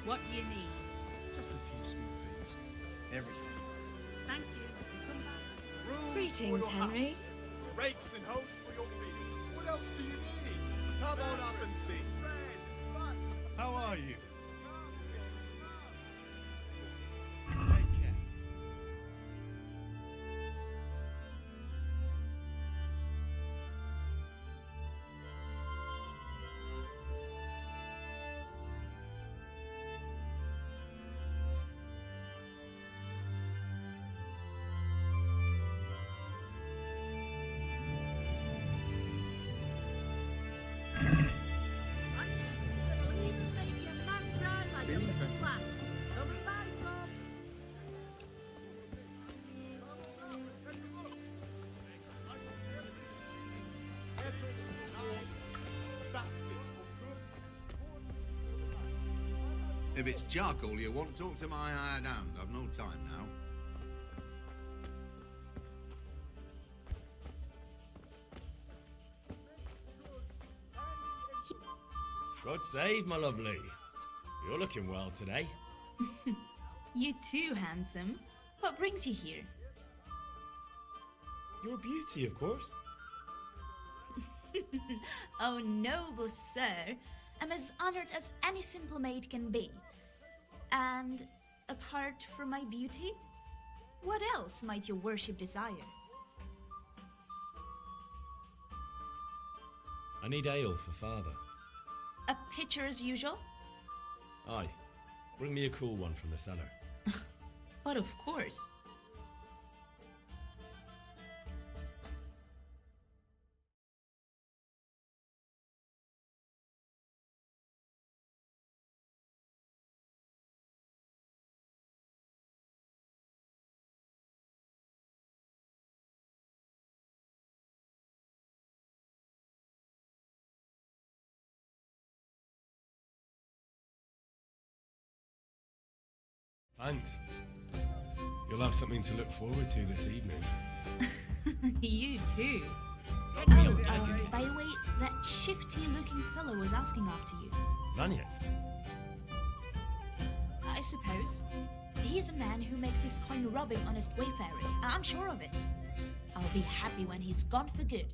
What do you need? Just a few small things. Everything. Thank you. Come back. Rooms Greetings, for your Henry. house, rakes and hoes for your feet. What else do you need? Come on up and see. How are you? If it's charcoal you want, talk to my hired hand. I've no time now. God save, my lovely. You're looking well today. You too, handsome. What brings you here? You're a beauty, of course. Oh, noble sir. I'm as honored as any simple maid can be. And apart from my beauty, what else might your worship desire? I need ale for father. A pitcher as usual? Aye. Bring me a cool one from the cellar. But of course. Thanks. You'll have something to look forward to this evening. You too. Got Oh, me on the edge. by the way, that shifty-looking fellow was asking after you. Lanyard? I suppose. He's a man who makes his coin robbing honest wayfarers. I'm sure of it. I'll be happy when he's gone for good.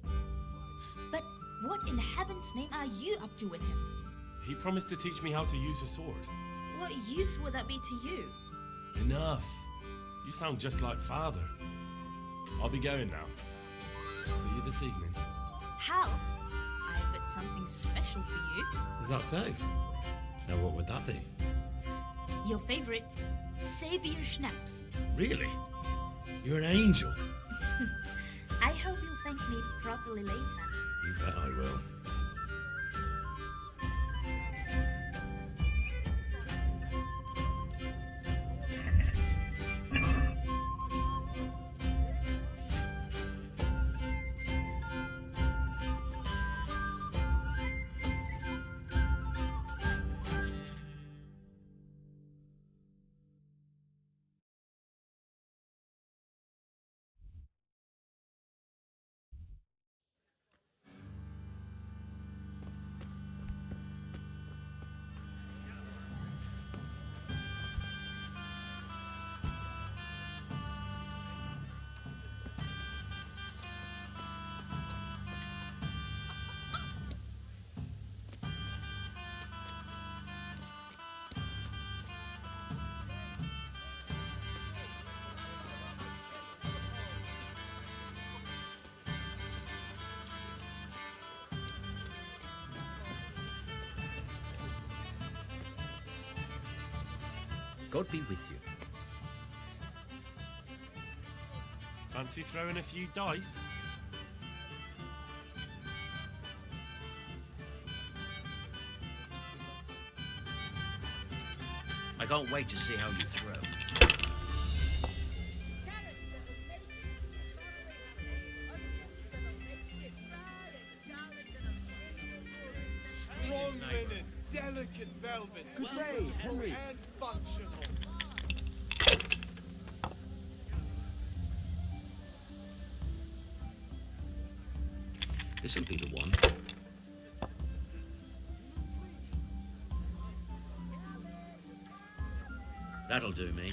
But what in heaven's name are you up to with him? He promised to teach me how to use a sword. What use would that be to you? Enough. You sound just like father. I'll be going now. See you this evening. How? I've got something special for you. Is that so? Now what would that be? Your favorite, Sabier Schnapps. Really? You're an angel. I hope you'll thank me properly later. You bet I will. God be with you. Fancy throwing a few dice? I can't wait to see how you throw. Strong linen, delicate velvet, Good day, Henry. and functional. This'll be the one. That'll do me.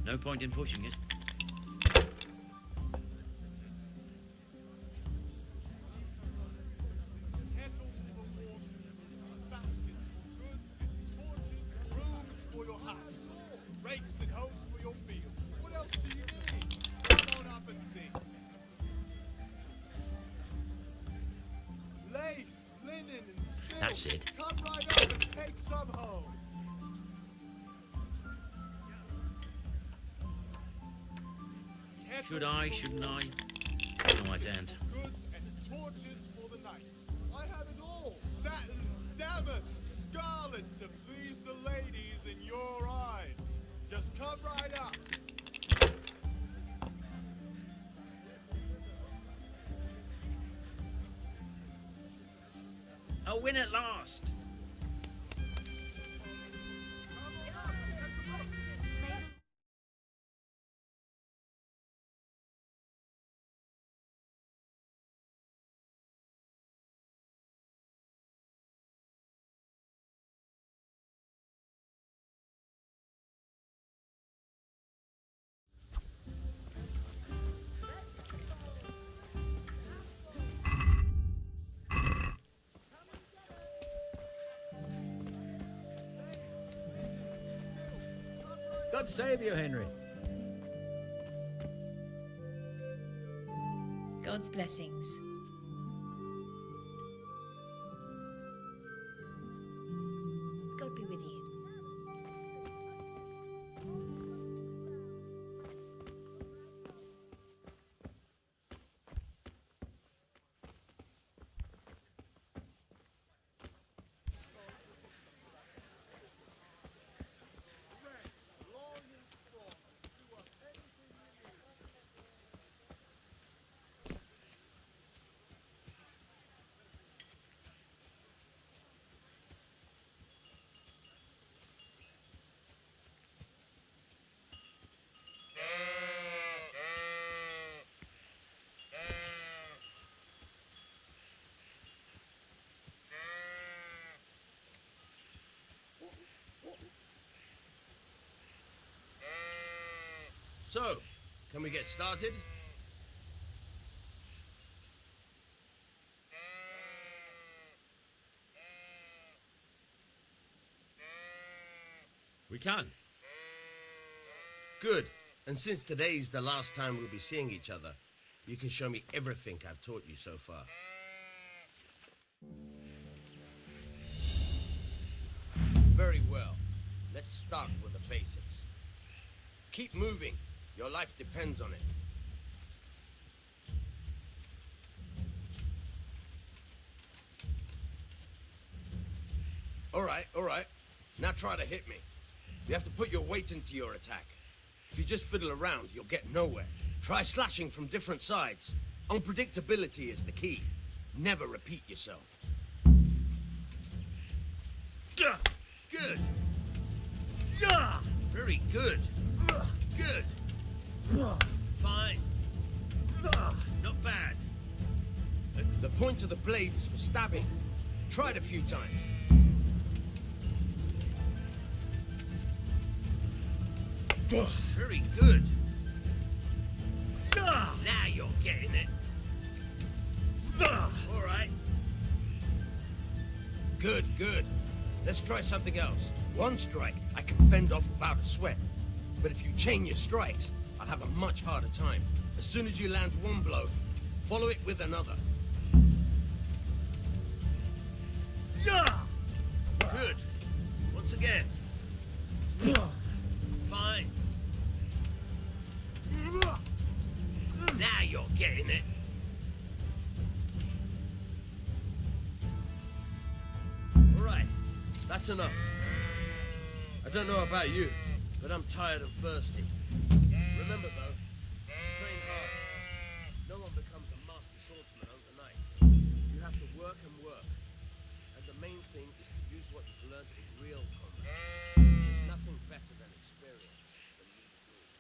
No point in pushing it. Kettles for water, baskets for goods, torches, brooms for your house, rakes and hoes for your fields. What else do you need? Come on up and see. Lace, linen, and silk. That's it. Come right up and take some home. Should I, shouldn't I? No, I daren't. Goods and torches for the night. I have it all. Satin, damask, scarlet to please the ladies in your eyes. Just come right up. A win at last! God save you, Henry. God's blessings. God be with you. So, can we get started? We can. Good. And since today's the last time we'll be seeing each other, you can show me everything I've taught you so far. Very well. Let's start with the basics. Keep moving. Your life depends on it. All right. Now try to hit me. You have to put your weight into your attack. If you just fiddle around, you'll get nowhere. Try slashing from different sides. Unpredictability is the key. Never repeat yourself. Good. Very good. Good. Fine. Not bad. The point of the blade is for stabbing. Try it a few times. Very good. Now you're getting it. All right. Good. Let's try something else. One strike, I can fend off without a sweat. But if you chain your strikes, I'll have a much harder time. As soon as you land one blow, follow it with another. Good. Once again. Fine. Now you're getting it. All right. That's enough. I don't know about you, but I'm tired and thirsty. Remember, though, train hard. No one becomes a master swordsman overnight. have to work and work. And the main thing is to use what you've learned in real combat. There's nothing better than experience when you do it.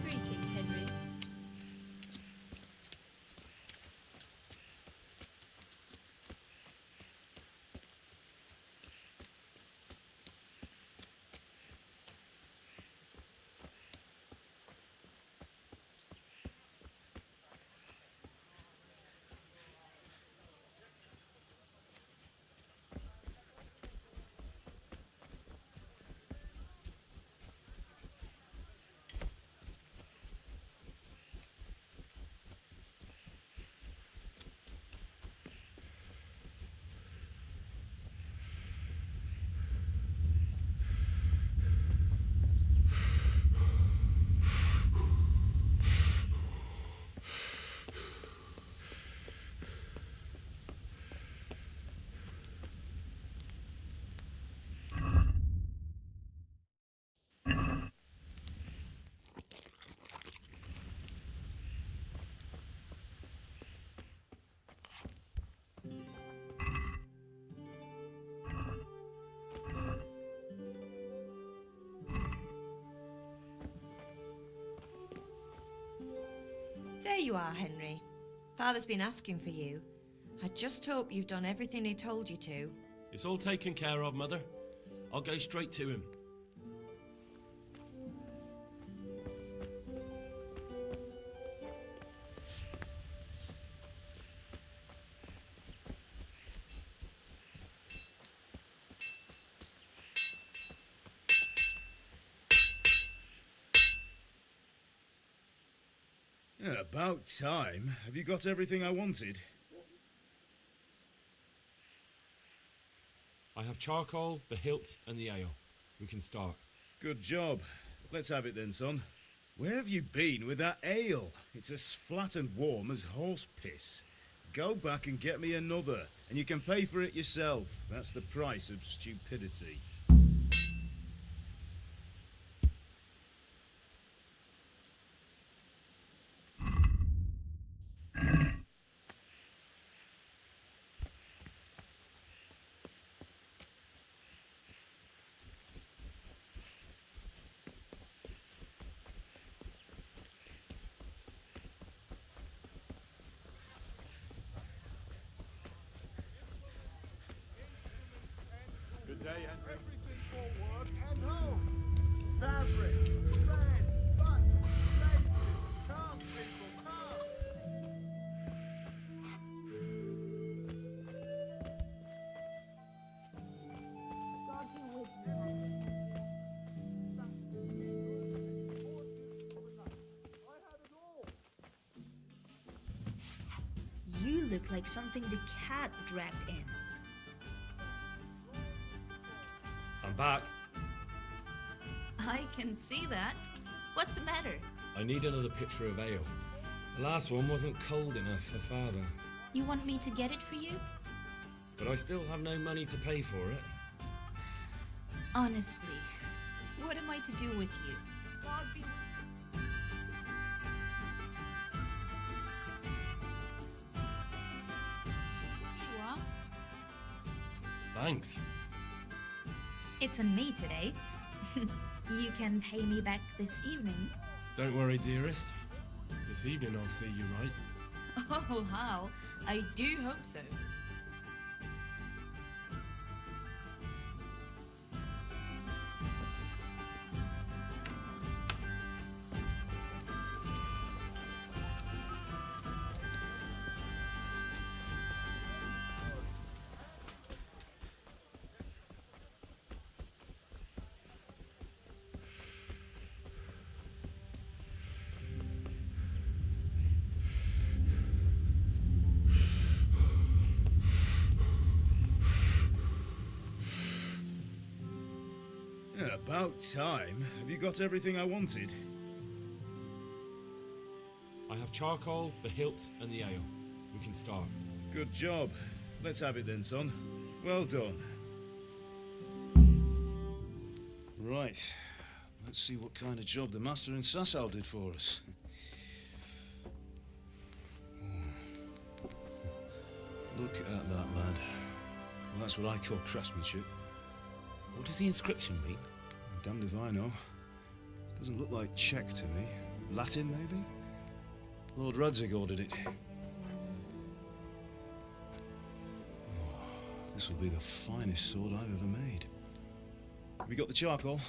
Greetings, Henry. There you are, Henry. Father's been asking for you. I just hope you've done everything he told you to. It's all taken care of, Mother. I'll go straight to him. Yeah, about time. Have you got everything I wanted? I have charcoal, the hilt, and the ale. We can start. Good job. Let's have it then, son. Where have you been with that ale? It's as flat and warm as horse piss. Go back and get me another, and you can pay for it yourself. That's the price of stupidity. Good day, Henry. Everything for work and home. Fabric, thread, buttons, laces. Come, people, come. God be with you. like something the cat dragged in. I'm back. I can see that. What's the matter? I need another pitcher of ale. The last one wasn't cold enough for Father. You want me to get it for you? But I still have no money to pay for it. Honestly, what am I to do with you? God be... Here you are. Thanks. It's on me today. You can pay me back this evening. Don't worry, dearest. This evening I'll see you right. Oh, how? I do hope so. Yeah, about time. Have you got everything I wanted? I have charcoal, the hilt, and the ale. We can start. Good job. Let's have it then, son. Well done. Right. Let's see what kind of job the master in Sasau did for us. Look at that, lad. Well, that's what I call craftsmanship. What does the inscription mean? Damned if I know. Doesn't look like Czech to me. Latin, maybe? Lord Radzig ordered it. Oh, this will be the finest sword I've ever made. Have you got the charcoal?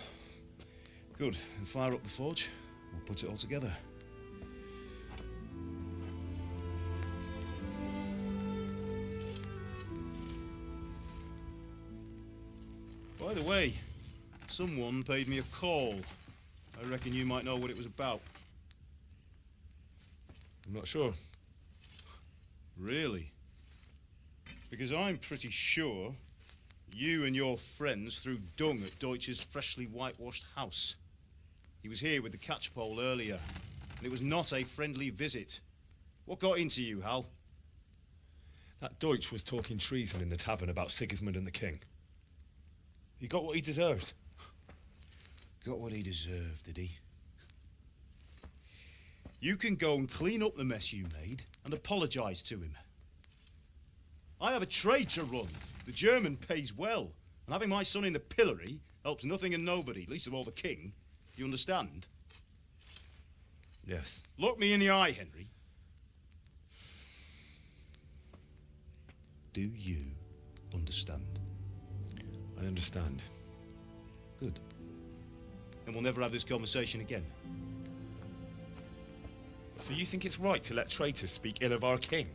Good. Then fire up the forge. We'll put it all together. By the way, someone paid me a call. I reckon you might know what it was about. I'm not sure. Really? Because I'm pretty sure you and your friends threw dung at Deutsch's freshly whitewashed house. He was here with the catchpole earlier, and it was not a friendly visit. What got into you, Hal? That Deutsch was talking treason in the tavern about Sigismund and the king. He got what he deserved. Got what he deserved, did he? You can go and clean up the mess you made and apologise to him. I have a trade to run. The German pays well, and having my son in the pillory helps nothing and nobody, least of all the king. You understand? Yes. Look me in the eye, Henry. Do you understand? I understand. Good. Then we'll never have this conversation again. So you think it's right to let traitors speak ill of our king?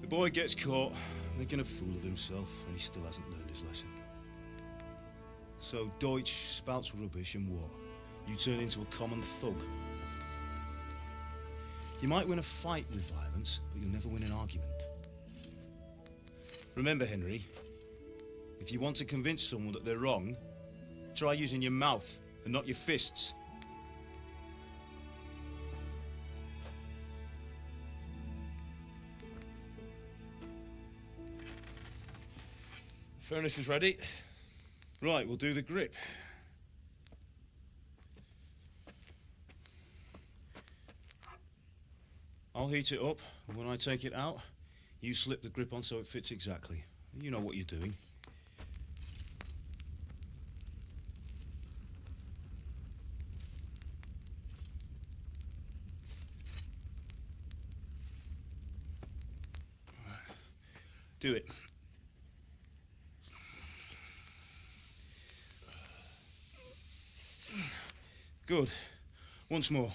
The boy gets caught, making a fool of himself, and he still hasn't learned his lesson. So Deutsch spouts rubbish, and what? You turn into a common thug. You might win a fight with violence, but you'll never win an argument. Remember, Henry, if you want to convince someone that they're wrong, try using your mouth and not your fists. Furnace is ready. Right, we'll do the grip. I'll heat it up, and when I take it out, you slip the grip on so it fits exactly. You know what you're doing. Do it. Good. Once more.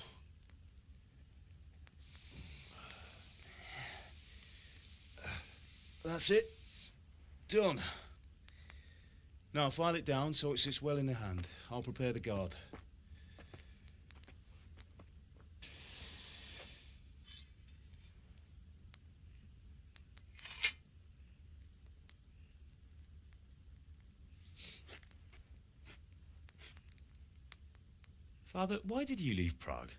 That's it. Done. Now file it down so it sits well in the hand. I'll prepare the guard. Father, why did you leave Prague?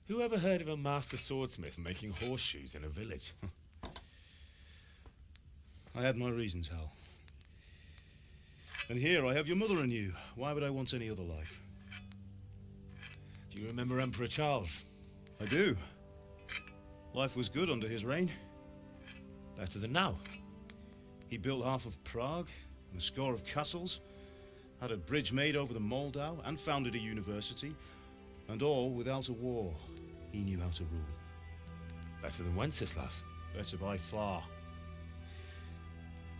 Who ever heard of a master swordsmith making horseshoes in a village? I had my reasons, Hal. And here I have your mother and you. Why would I want any other life? Do you remember Emperor Charles? I do. Life was good under his reign. Better than now. He built half of Prague and a score of castles, had a bridge made over the Moldau, and founded a university, and all without a war. He knew how to rule. Better than Wenceslas. Better by far.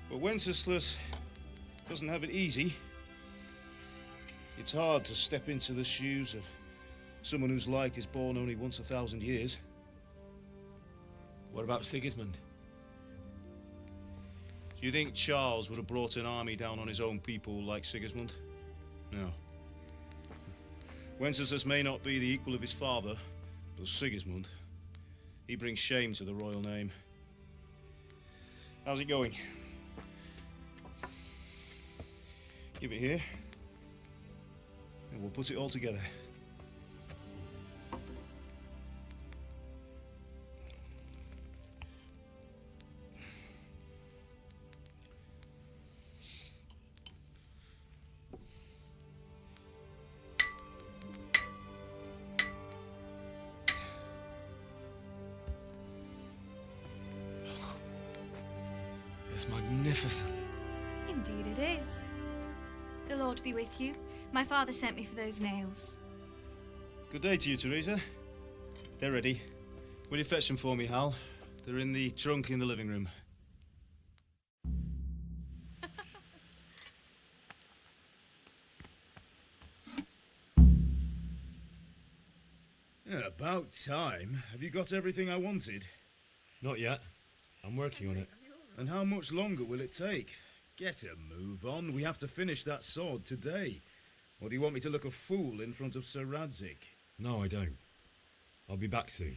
But Wenceslas doesn't have it easy. It's hard to step into the shoes of someone whose like is born only once 1,000 years. What about Sigismund? Do you think Charles would have brought an army down on his own people like Sigismund? No. Wenceslas may not be the equal of his father, but Sigismund, he brings shame to the royal name. How's it going? Give it here, and we'll put it all together. It's magnificent. Indeed it is. The Lord be with you. My father sent me for those nails. Good day to you, Teresa. They're ready. Will you fetch them for me, Hal? They're in the trunk in the living room. Yeah, about time. Have you got everything I wanted? Not yet. I'm working on it. And how much longer will it take? Get a move on. We have to finish that sword today. Or do you want me to look a fool in front of Sir Radzik? No, I don't. I'll be back soon.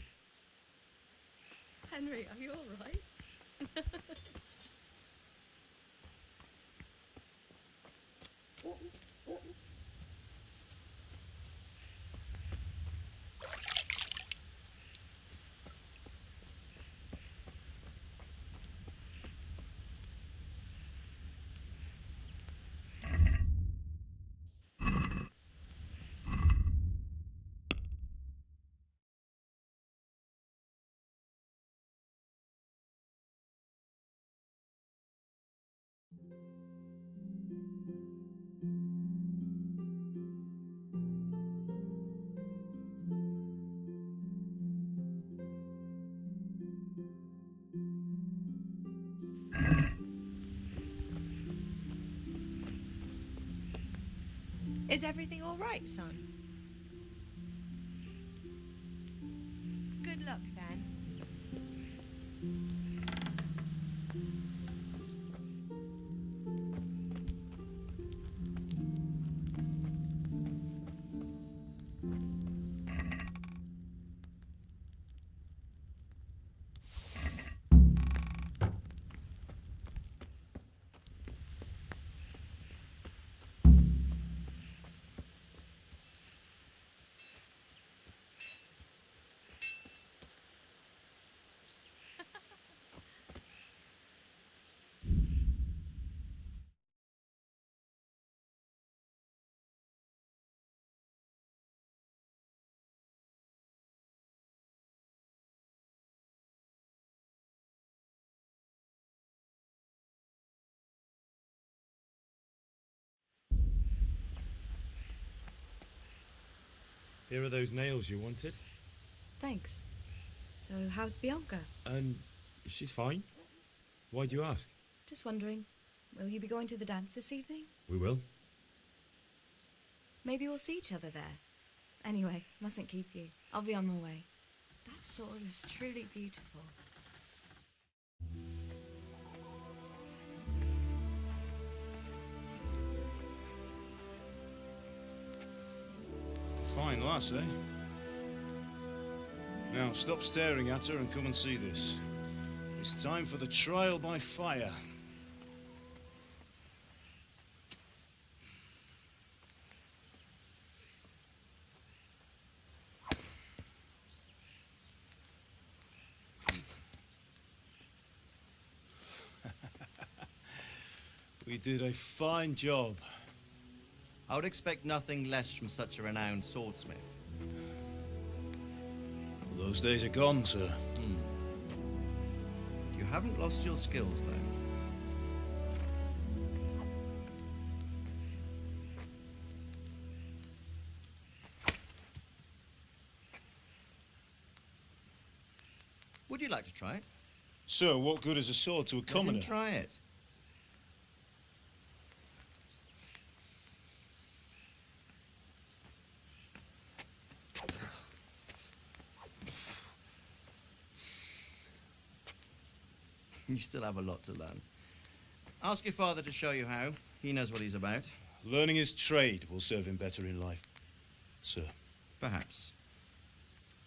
Henry, are you all right? Is everything all right, son? Good luck, then. Here are those nails you wanted. Thanks. So, how's Bianca? She's fine. Why do you ask? Just wondering, will you be going to the dance this evening? We will. Maybe we'll see each other there. Anyway, mustn't keep you. I'll be on my way. That sword is truly beautiful. Fine lass, eh? Now, stop staring at her and come and see this. It's time for the trial by fire. We did a fine job. I would expect nothing less from such a renowned swordsmith. Well, those days are gone, sir. You haven't lost your skills, though. Would you like to try it? Sir, what good is a sword to a commoner? Let him try it. You still have a lot to learn. Ask your father to show you how. He knows what he's about. Learning his trade will serve him better in life, sir. Perhaps.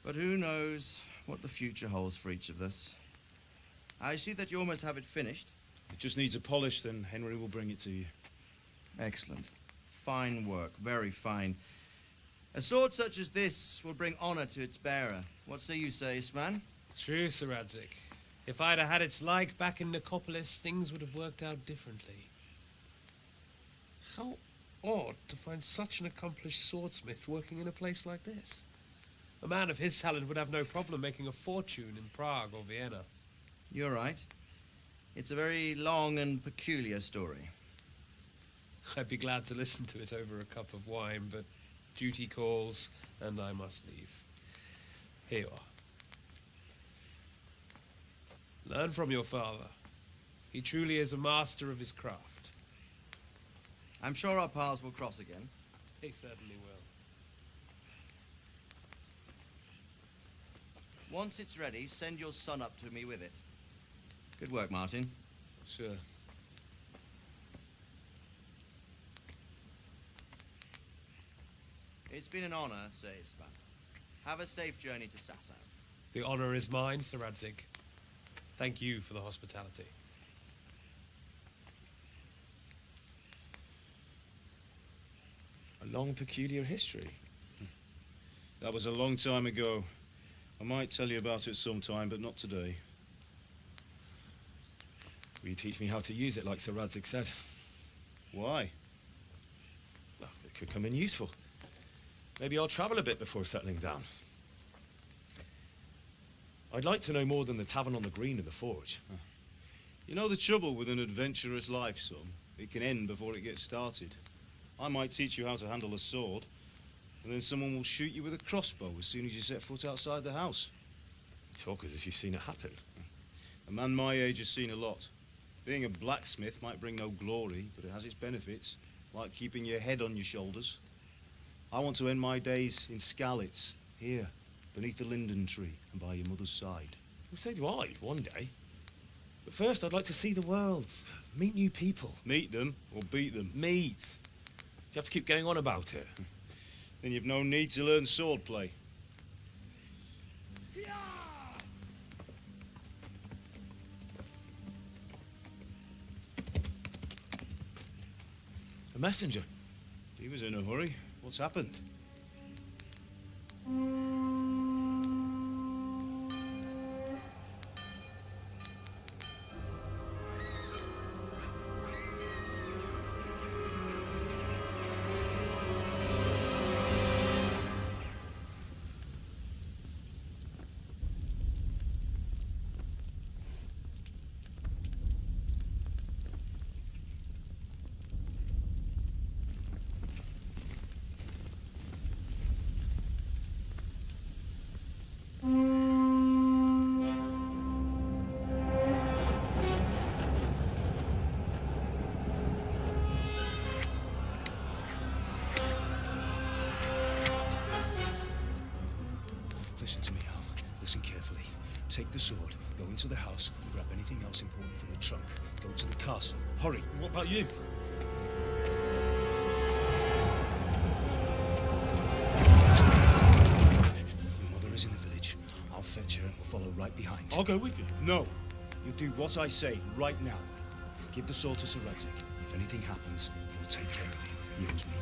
But who knows what the future holds for each of us. I see that you almost have it finished. It just needs a polish, then Henry will bring it to you. Excellent. Fine work, very fine. A sword such as this will bring honor to its bearer. What say you, Sir Istvan? True, Sir Radzik. If I'd have had its like back in Nicopolis, things would have worked out differently. How odd to find such an accomplished swordsmith working in a place like this. A man of his talent would have no problem making a fortune in Prague or Vienna. You're right. It's a very long and peculiar story. I'd be glad to listen to it over a cup of wine, but duty calls, and I must leave. Here you are. Learn from your father. He truly is a master of his craft. I'm sure our paths will cross again. He certainly will. Once it's ready, send your son up to me with it. Good work, Martin. Sure. It's been an honor, Sir Istvan. Have a safe journey to Sasau. The honor is mine, Sir Radzik. Thank you for the hospitality. A long, peculiar history. That was a long time ago. I might tell you about it sometime, but not today. Will you teach me how to use it, like Sir Radzik said? Why? Well, it could come in useful. Maybe I'll travel a bit before settling down. I'd like to know more than the tavern on the green and the forge. You know the trouble with an adventurous life, son? It can end before it gets started. I might teach you how to handle a sword, and then someone will shoot you with a crossbow as soon as you set foot outside the house. You talk as if you've seen it happen. A man my age has seen a lot. Being a blacksmith might bring no glory, but it has its benefits, like keeping your head on your shoulders. I want to end my days in Skalitz, here, beneath the linden tree and by your mother's side. Well, so do I, one day. But first, I'd like to see the world, meet new people. Meet them or beat them? Meet. You have to keep going on about it. Then you've no need to learn swordplay. A messenger. He was in a hurry. What's happened? Listen to me, Al. Listen carefully. Take the sword, go into the house, and grab anything else important from the trunk. Go to the castle. Hurry. What about you? Your mother is in the village. I'll fetch her and we'll follow right behind. I'll go with you. No. You do what I say right now. Give the sword to Sir Radzik. If anything happens, he'll take care of you. He owes me.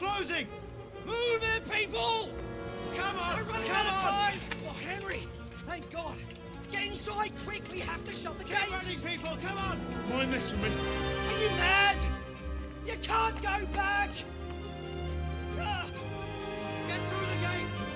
closing! Move it, people! Come on! We're running Come out of on! time! Oh, Henry! Thank God! Get inside, quick! We have to shut the gates! Get running, people! Come on! Mind this for me. Are you mad? You can't go back! Ah! Get through the gates!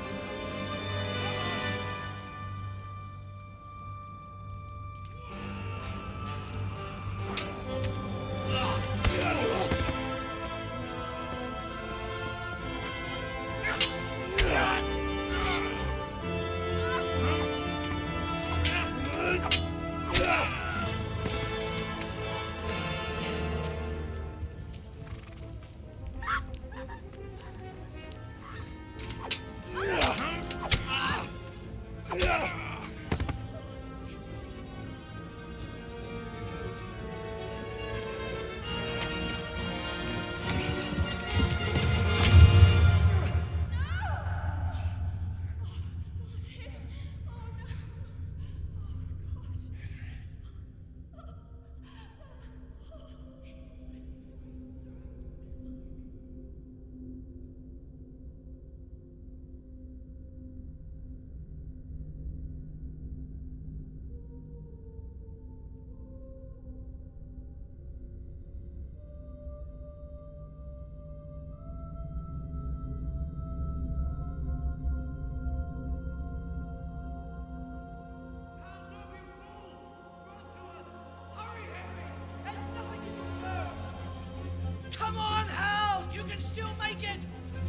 Come on, Hal! You can still make it!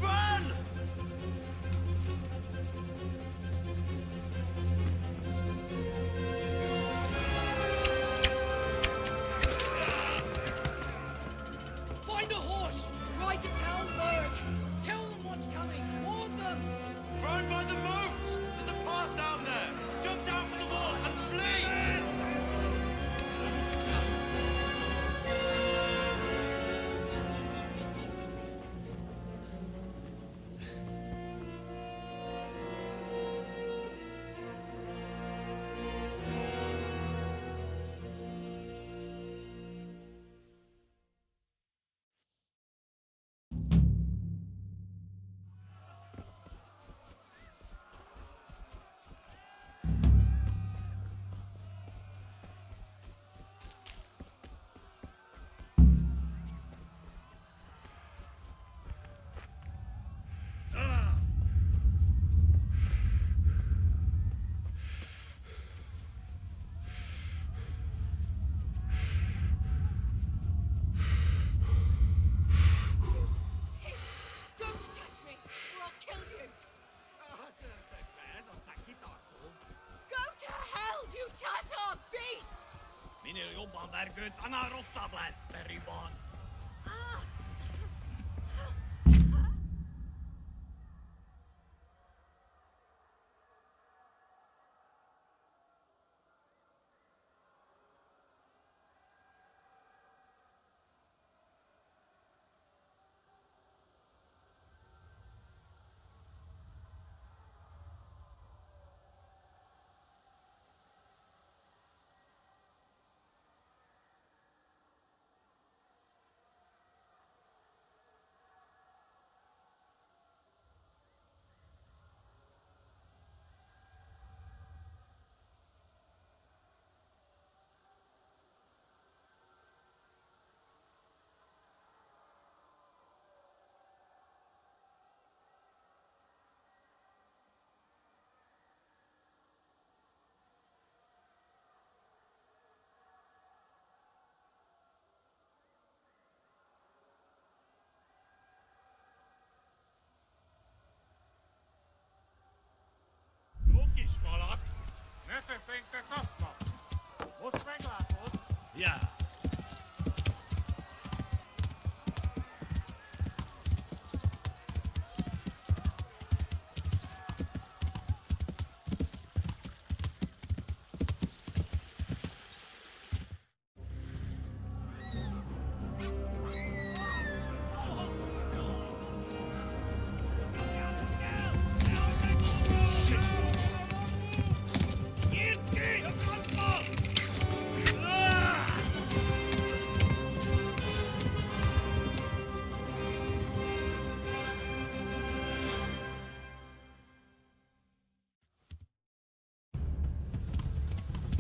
Run! Find a horse! Ride to town work! Tell them what's coming! Warn them! Run by the moats! There's a path down there! Jump down from the wall and flee!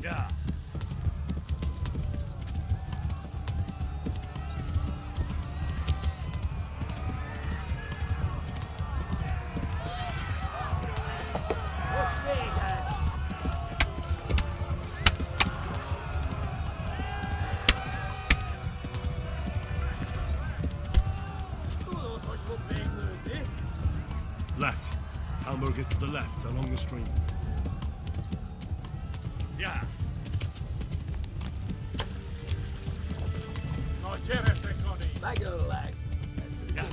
Yeah. Left. Talmberg is to the left, along the stream. Yeah. No quieres, Connie. Lag a lag. Yeah.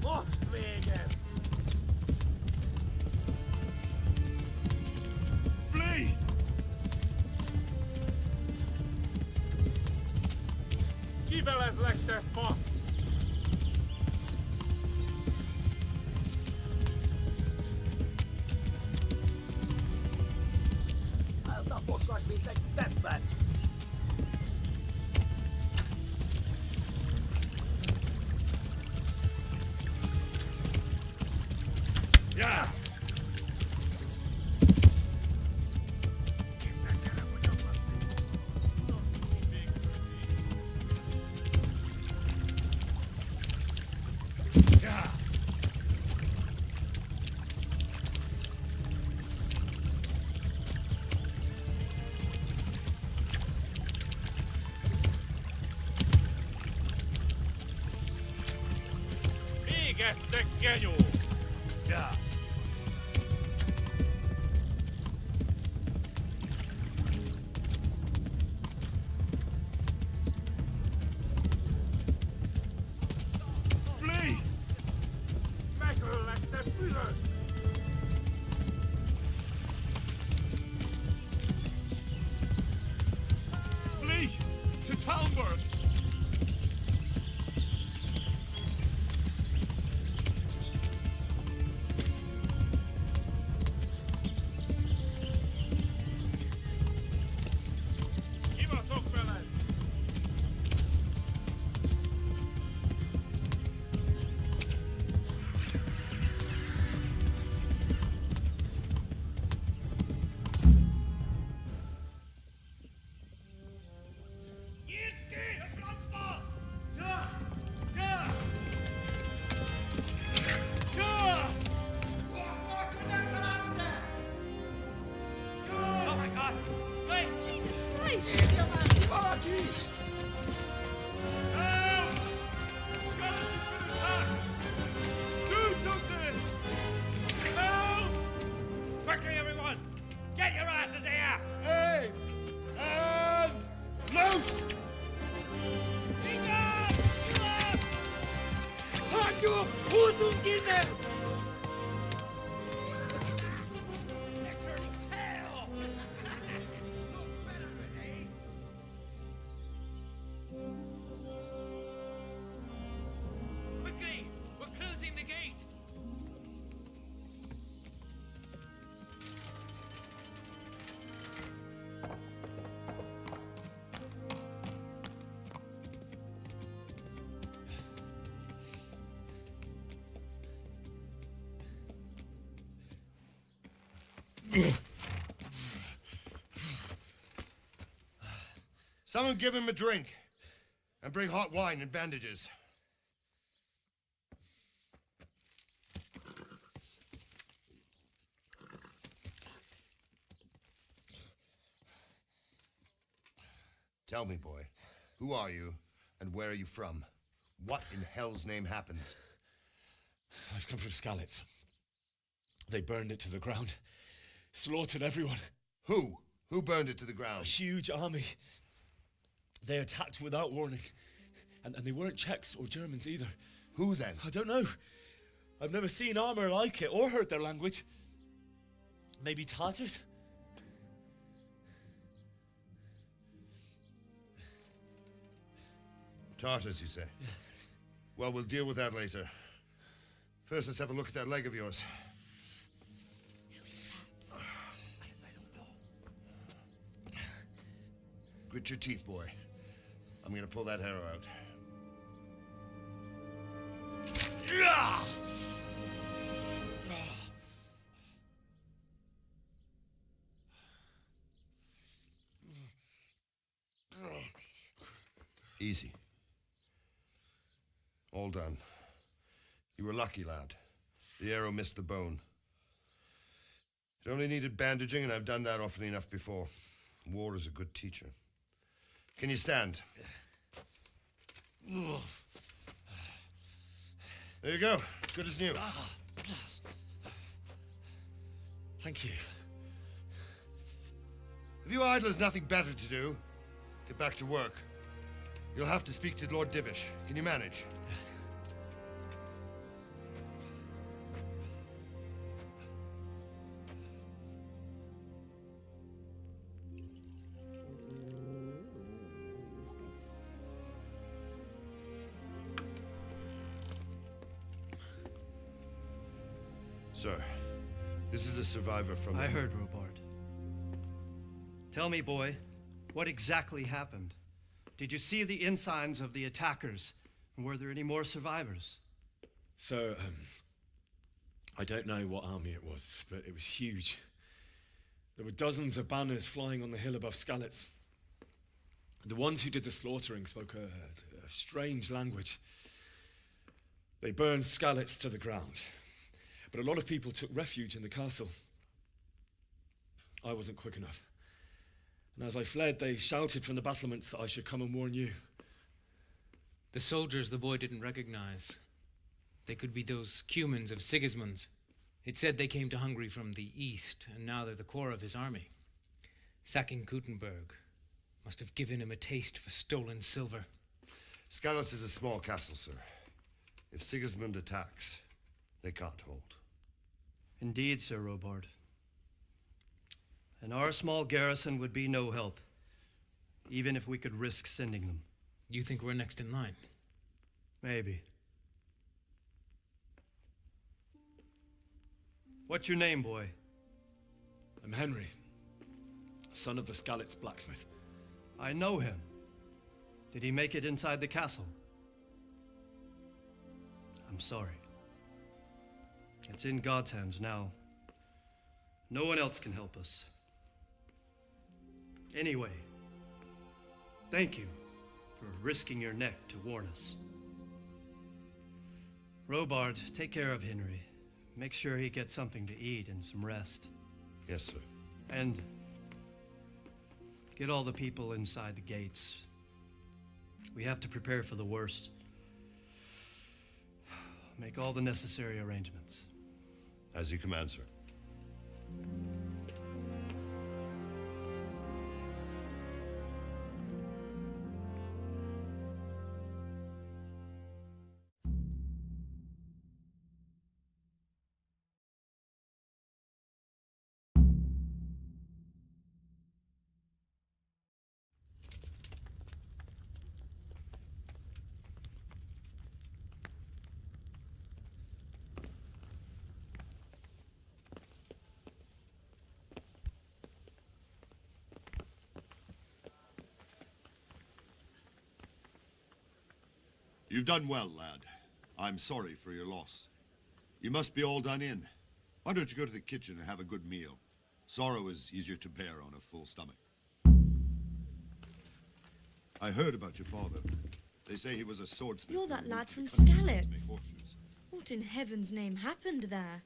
Ostwegen. Flee! Kiveles legte fasz! Hát napos mint egy tesztben. Yeah. Yeah. Még este genyó! Yeah. Flee! Megöllek, te büdös! Flee! To Talmberg! Kibaszok veled! Oh my god! Wait! Jesus Christ! Valaki! Help! Skeleton's been attacked! Do something! Help! Quickly, everyone! Get your asses here! Hey! And loose! Hagyjuk! Húzzunk innen! Quickly! We're closing the gate! Someone give him a drink. And bring hot wine and bandages. Tell me, boy, who are you and where are you from? What in hell's name happened? I've come from Skalitz. They burned it to the ground. Slaughtered everyone. Who? Who burned it to the ground? A huge army. They attacked without warning. And they weren't Czechs or Germans either. Who then? I don't know. I've never seen armor like it or heard their language. Maybe Tatars? Tartars, you say? Well, we'll deal with that later. First, let's have a look at that leg of yours. Grit your teeth, boy. I'm gonna pull that arrow out. Easy. All done. You were lucky, lad. The arrow missed the bone. It only needed bandaging, and I've done that often enough before. War is a good teacher. Can you stand? There you go. Good as new. Thank you. If you idlers nothing better to do, get back to work. You'll have to speak to Lord Divish. Can you manage? Sir, this is a survivor from... I heard, Robard. Tell me, boy, what exactly happened? Did you see the ensigns of the attackers? And were there any more survivors? So, I don't know what army it was, but it was huge. There were dozens of banners flying on the hill above Skalitz. The ones who did the slaughtering spoke a strange language. They burned Skalitz to the ground. But a lot of people took refuge in the castle. I wasn't quick enough. And as I fled, they shouted from the battlements that I should come and warn you. The soldiers the boy didn't recognize. They could be those Cumans of Sigismund's. It said they came to Hungary from the east, and now they're the core of his army. Sacking Gutenberg must have given him a taste for stolen silver. Skalitz is a small castle, sir. If Sigismund attacks, they can't hold. Indeed, Sir Robard. And our small garrison would be no help, even if we could risk sending them. You think we're next in line? Maybe. What's your name, boy? I'm Henry, son of the Skalitz blacksmith. I know him. Did he make it inside the castle? I'm sorry. It's in God's hands now. No one else can help us. Anyway, thank you for risking your neck to warn us. Robard, take care of Henry. Make sure he gets something to eat and some rest. Yes, sir. And get all the people inside the gates. We have to prepare for the worst. Make all the necessary arrangements. As you command, sir. You've done well, lad. I'm sorry for your loss. You must be all done in. Why don't you go to the kitchen and have a good meal? Sorrow is easier to bear on a full stomach. I heard about your father. They say he was a swordsmith. You're that who lad worked from the countryside to Skalitz. make horseshoes. What in heaven's name happened there?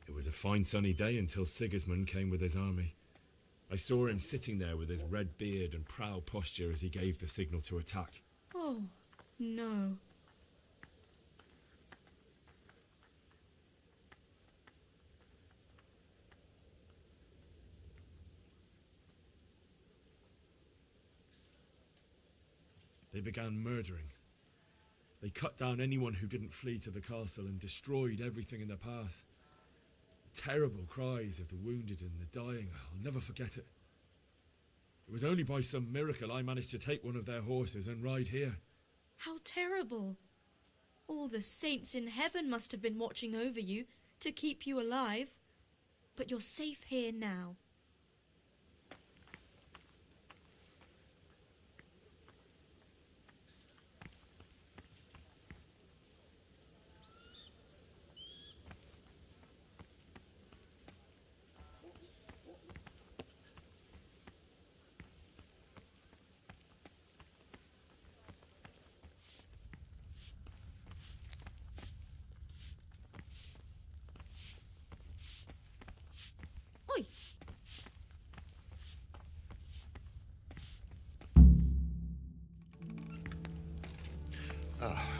It was a fine sunny day until Sigismund came with his army. I saw him sitting there with his red beard and proud posture as he gave the signal to attack. Oh, no. They began murdering. They cut down anyone who didn't flee to the castle and destroyed everything in their path. The terrible cries of the wounded and the dying, I'll never forget it. It was only by some miracle I managed to take one of their horses and ride here. How terrible. All the saints in heaven must have been watching over you to keep you alive. But you're safe here now.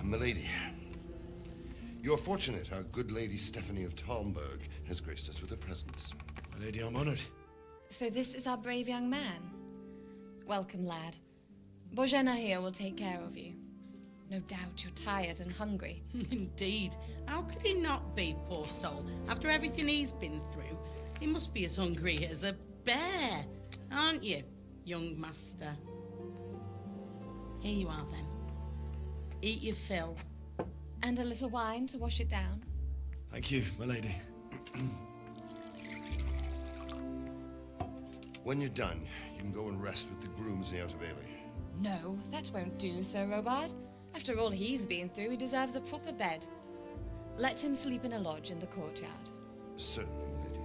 Milady, you're fortunate our good lady Stephanie of Talmberg has graced us with her presence. Milady, I'm honored. So this is our brave young man. Welcome, lad. Bojena here will take care of you. No doubt you're tired and hungry. Indeed. How could he not be, poor soul? After everything he's been through, he must be as hungry as a bear, aren't you, young master? Here you are, then. Eat your fill. And a little wine to wash it down. Thank you, milady. When you're done, you can go and rest with the grooms in the Outer Bailey. No, that won't do, Sir Robard. After all he's been through, he deserves a proper bed. Let him sleep in a lodge in the courtyard. Certainly, milady.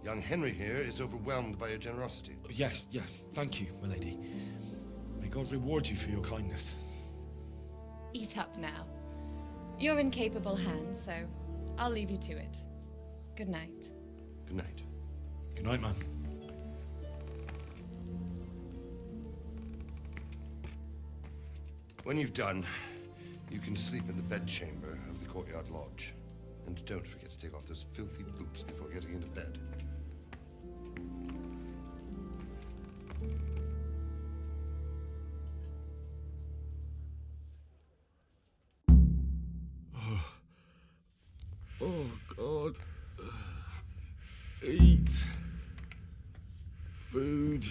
Young Henry here is overwhelmed by your generosity. Yes, thank you, milady. May God reward you for your kindness. Eat up now. You're in capable hands, so I'll leave you to it. Good night. Good night. Good night, man. When you've done, you can sleep in the bedchamber of the courtyard lodge. And don't forget to take off those filthy boots before getting into bed. Oh, God. Eat. Food.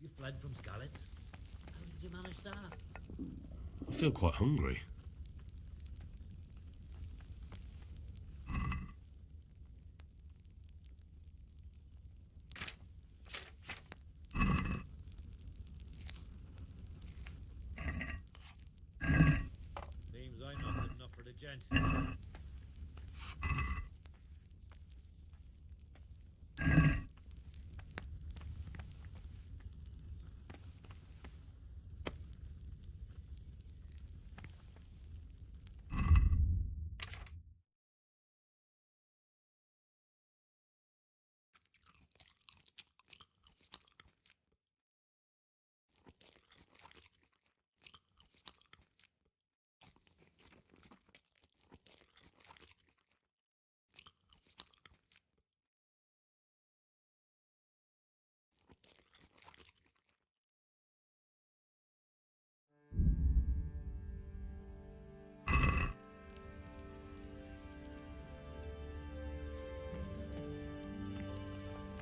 You fled from Skalitz? How did you manage that? I feel quite hungry. Seems I'm not good enough for the gent.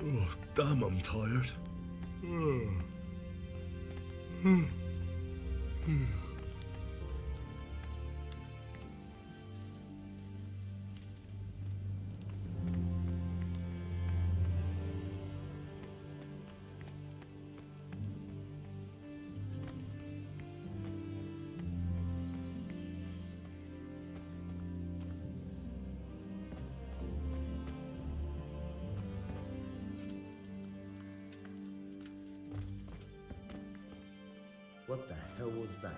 Oh, damn, I'm tired. What the hell was that?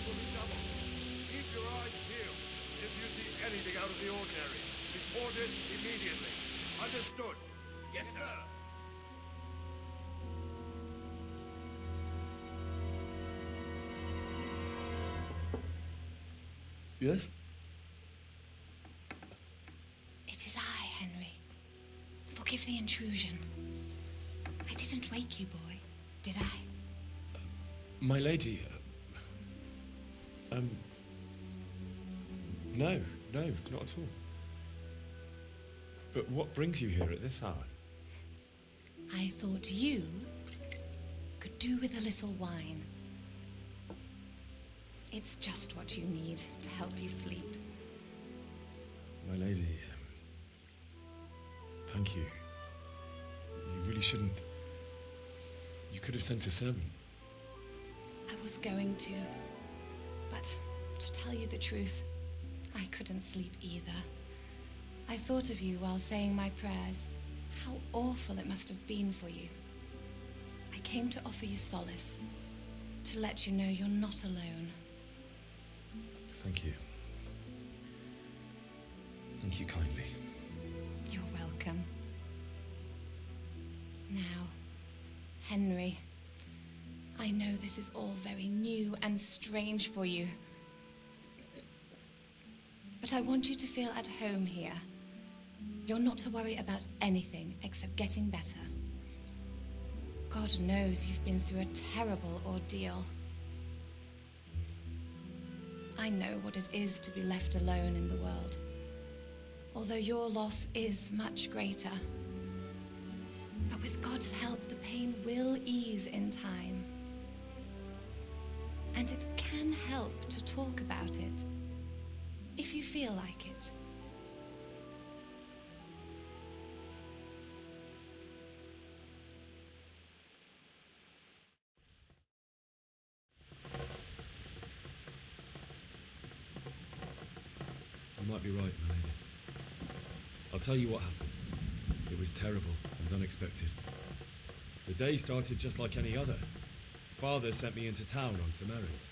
fully double. Keep your eyes peeled. If you see anything out of the ordinary, report it immediately. Understood? Yes, sir. Yes? It is I, Henry. Forgive the intrusion. I didn't wake you, boy, did I? My lady, no, not at all. But what brings you here at this hour? I thought you could do with a little wine. It's just what you need to help you sleep. My lady, thank you. You really shouldn't. You could have sent a servant. I was going to, but to tell you the truth, I couldn't sleep either. I thought of you while saying my prayers. How awful it must have been for you. I came to offer you solace, to let you know you're not alone. Thank you. Thank you kindly. You're welcome. Now, Henry, I know this is all very new and strange for you, but I want you to feel at home here. You're not to worry about anything except getting better. God knows you've been through a terrible ordeal. I know what it is to be left alone in the world, although your loss is much greater. But with God's help, the pain will ease in time. And it can help to talk about it, if you feel like it. You might be right, my lady. I'll tell you what happened. It was terrible and unexpected. The day started just like any other. Father sent me into town on some errands.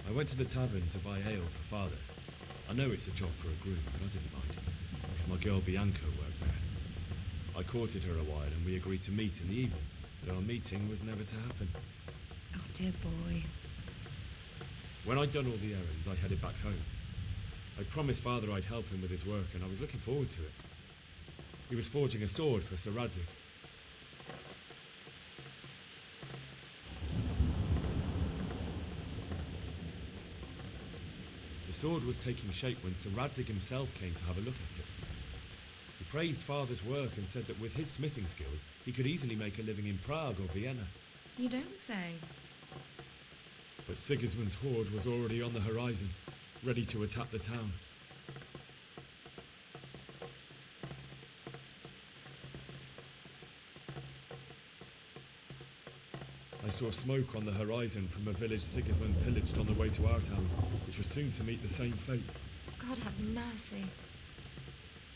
I went to the tavern to buy ale for Father. I know it's a job for a groom, but I didn't mind, because my girl Bianca worked there. I courted her a while and we agreed to meet in the evening, but our meeting was never to happen. Oh, dear boy. When I'd done all the errands, I headed back home. I promised Father I'd help him with his work, and I was looking forward to it. He was forging a sword for Sir Radzig. The sword was taking shape when Sir Radzig himself came to have a look at it. He praised Father's work and said that with his smithing skills, he could easily make a living in Prague or Vienna. You don't say. But Sigismund's horde was already on the horizon, ready to attack the town. I saw smoke on the horizon from a village Sigismund pillaged on the way to our town, which was soon to meet the same fate. God have mercy.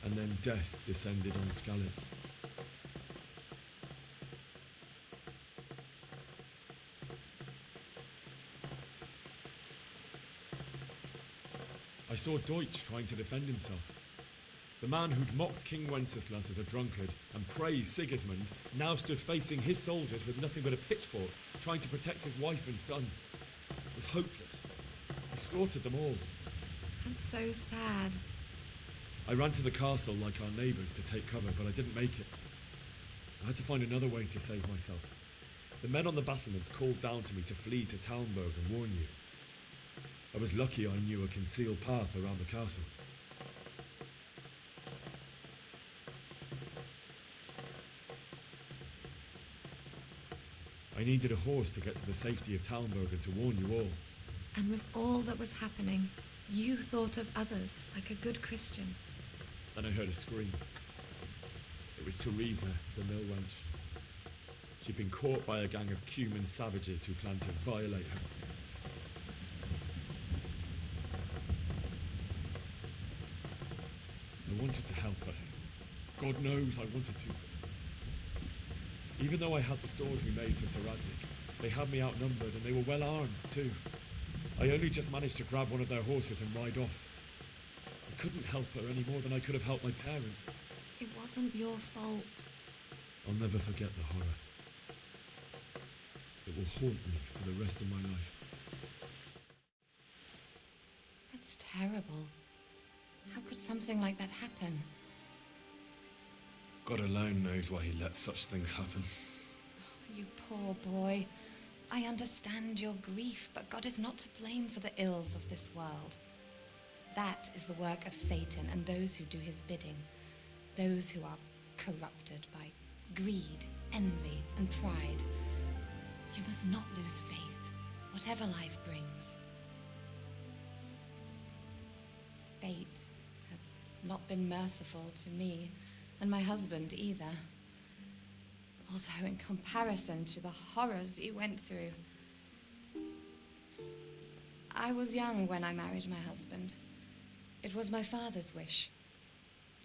And then death descended on Skalitz. I saw Deutsch trying to defend himself. The man who'd mocked King Wenceslas as a drunkard and praised Sigismund now stood facing his soldiers with nothing but a pitchfork, trying to protect his wife and son. It was hopeless. He slaughtered them all. And so sad. I ran to the castle like our neighbours to take cover, but I didn't make it. I had to find another way to save myself. The men on the battlements called down to me to flee to Talmberg and warn you. I was lucky I knew a concealed path around the castle. I needed a horse to get to the safety of Talmberg and to warn you all. And with all that was happening, you thought of others like a good Christian. Then I heard a scream. It was Teresa, the mill wench. She'd been caught by a gang of Cuman savages who planned to violate her. I wanted to help her. God knows I wanted to. Even though I had the sword we made for Sir Radzik, they had me outnumbered and they were well armed too. I only just managed to grab one of their horses and ride off. I couldn't help her any more than I could have helped my parents. It wasn't your fault. I'll never forget the horror. It will haunt me for the rest of my life. That's terrible. How could something like that happen? God alone knows why he lets such things happen. You poor boy. I understand your grief, but God is not to blame for the ills of this world. That is the work of Satan and those who do his bidding. Those who are corrupted by greed, envy, and pride. You must not lose faith, whatever life brings. Fate has not been merciful to me, and my husband either. Although in comparison to the horrors you went through. I was young when I married my husband. It was my father's wish.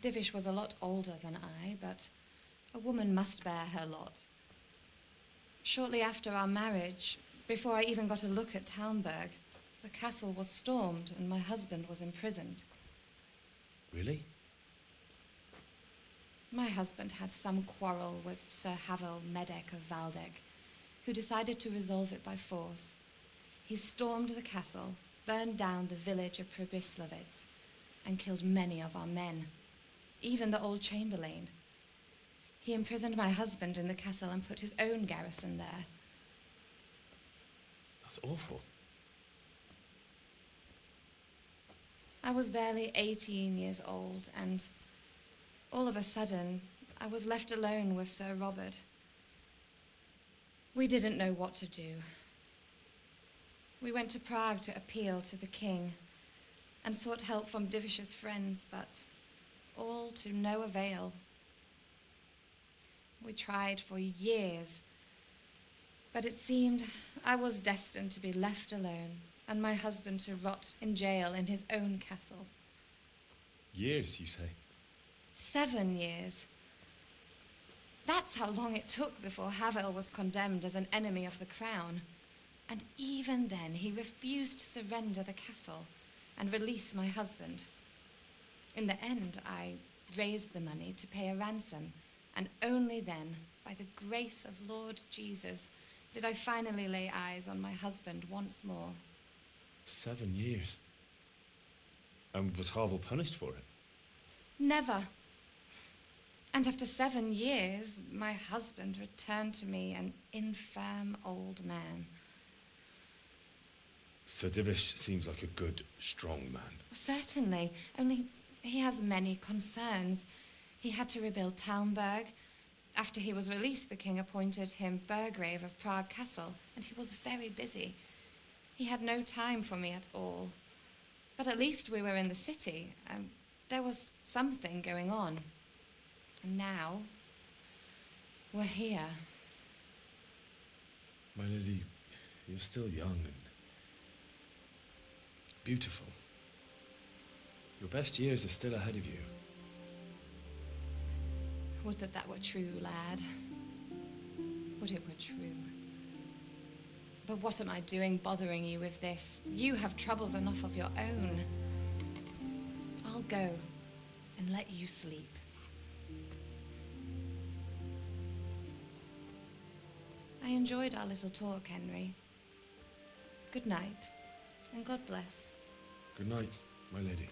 Divish was a lot older than I, but a woman must bear her lot. Shortly after our marriage, before I even got a look at Talmberg, the castle was stormed and my husband was imprisoned. Really? My husband had some quarrel with Sir Havel Medek of Valdek, who decided to resolve it by force. He stormed the castle, burned down the village of Probislavitz, and killed many of our men, even the old chamberlain. He imprisoned my husband in the castle and put his own garrison there. That's awful. I was barely 18 years old, and all of a sudden, I was left alone with Sir Robert. We didn't know what to do. We went to Prague to appeal to the king and sought help from Divish's friends, but all to no avail. We tried for years, but it seemed I was destined to be left alone and my husband to rot in jail in his own castle. Years, you say? 7 years. That's how long it took before Havel was condemned as an enemy of the crown. And even then, he refused to surrender the castle and release my husband. In the end, I raised the money to pay a ransom, and only then, by the grace of Lord Jesus, did I finally lay eyes on my husband once more. 7 years? And was Havel punished for it? Never. And after 7 years, my husband returned to me an infirm old man. Sir Divish seems like a good, strong man. Certainly, only he has many concerns. He had to rebuild Talmberg. After he was released, the king appointed him Burgrave of Prague Castle, and he was very busy. He had no time for me at all. But at least we were in the city, and there was something going on. And now, we're here. My lady, you're still young and beautiful. Your best years are still ahead of you. Would that were true, lad. Would it were true. But what am I doing bothering you with this? You have troubles enough of your own. I'll go and let you sleep. I enjoyed our little talk, Henry. Good night, and God bless. Good night, my lady.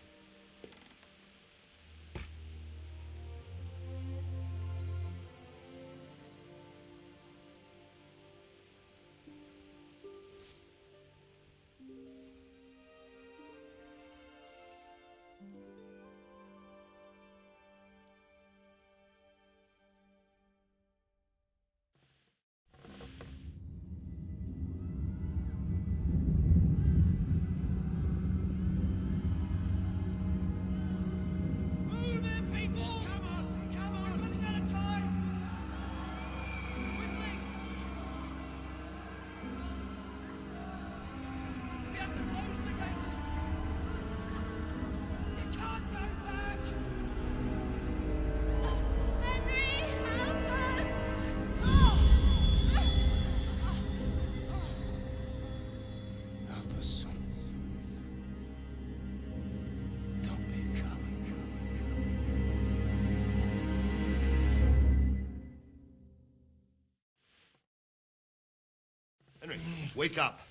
Henry, wake up.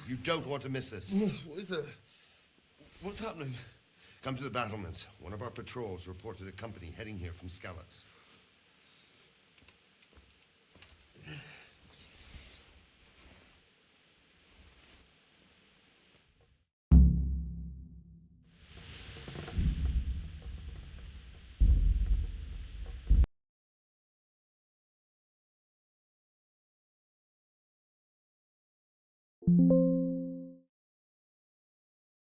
You don't want to miss this. What is it? What's happening? Come to the battlements. One of our patrols reported a company heading here from Skalitz. you